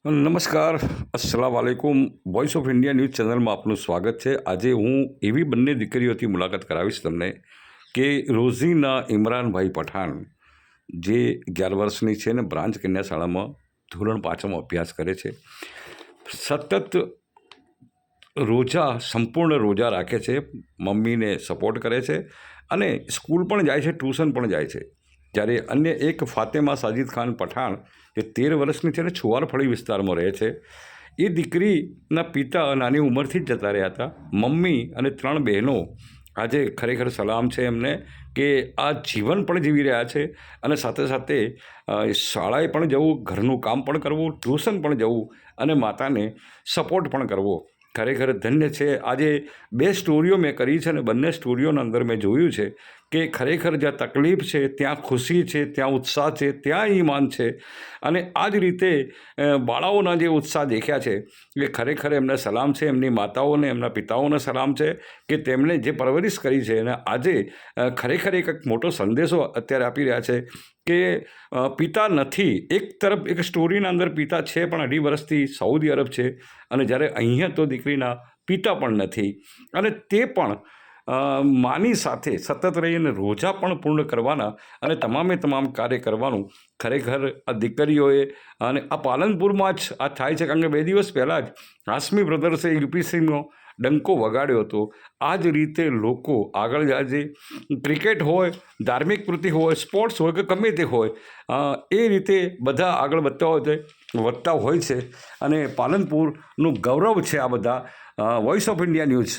નમસ્કાર, અસ્સલામ વાલેકુમ. Voice of India news ચેનલમાં આપનું સ્વાગત છે. આજે હું એવી બંને દીકરીઓથી મુલાકાત કરાવીશ તમને કે રોઝીના ઇમરાનભાઈ પઠાણ, જે 11 વર્ષની છે ને બ્રાન્ચ કન્યા શાળામાં ધોરણ 5માં અભ્યાસ કરે છે. સતત સંપૂર્ણ રોજા રાખે છે, મમ્મીને સપોર્ટ કરે છે અને સ્કૂલ પણ જાય છે, ટ્યુશન પણ જાય છે. જ્યારે અન્ય એક ફાતેમા સાજિદ ખાન પઠાણ, જે 13 વર્ષની છે ને છુવારફળી વિસ્તારમાં રહે છે, એ દીકરીના પિતા નાની ઉંમરથી જ જતા રહ્યા હતા. મમ્મી અને 3 બહેનો આજે ખરેખર સલામ છે એમને કે આ જીવન પણ જીવી રહ્યા છે અને સાથે સાથે શાળાએ પણ જવું, ઘરનું કામ પણ કરવું, ટ્યુશન પણ જવું અને માતાને સપોર્ટ પણ કરવો. ખરેખર ધન્ય છે. આજે 2 સ્ટોરીઓ મેં કરી છે અને બંને સ્ટોરીઓના અંદર મેં જોયું છે કે ખરેખર જ્યાં તકલીફ છે ત્યાં ખુશી છે, ત્યાં ઉત્સાહ છે, ત્યાં ઈમાન છે. અને આ જ રીતે બાળાઓના જે ઉત્સાહ દેખ્યા છે એ ખરેખર એમને સલામ છે. એમની માતાઓને, એમના પિતાઓને સલામ છે કે તેમણે જે પરવરિશ કરી છે અને આજે ખરેખર એક મોટો સંદેશો અત્યારે આપી રહ્યા છે કે પિતા નથી. એક તરફ એક સ્ટોરીના અંદર પિતા છે પણ 2.5 વર્ષથી સાઉદી અરબ છે અને જ્યારે અહીંયા તો દીકરીના પિતા પણ નથી અને તે પણ માની સાથે સતત રહીને રોજા પણ પૂર્ણ કરવાના અને તમામે તમામ કાર્ય કરવાનું. ખરેખર આ દીકરીઓએ અને આ પાલનપુરમાં જ આ થાય છે, કારણ કે 2 દિવસ પહેલાં જ હાશમી બ્રધર્સે યુપીસીનો ડંકો વગાડ્યો હતો. આ જ રીતે લોકો આગળ જાય છે. ક્રિકેટ હોય, ધાર્મિક પ્રવૃત્તિ હોય, સ્પોર્ટ્સ હોય કે ગમે તે હોય, એ રીતે બધા આગળ વધતા હોય છે અને પાલનપુરનું ગૌરવ છે આ બધા. Voice of India news.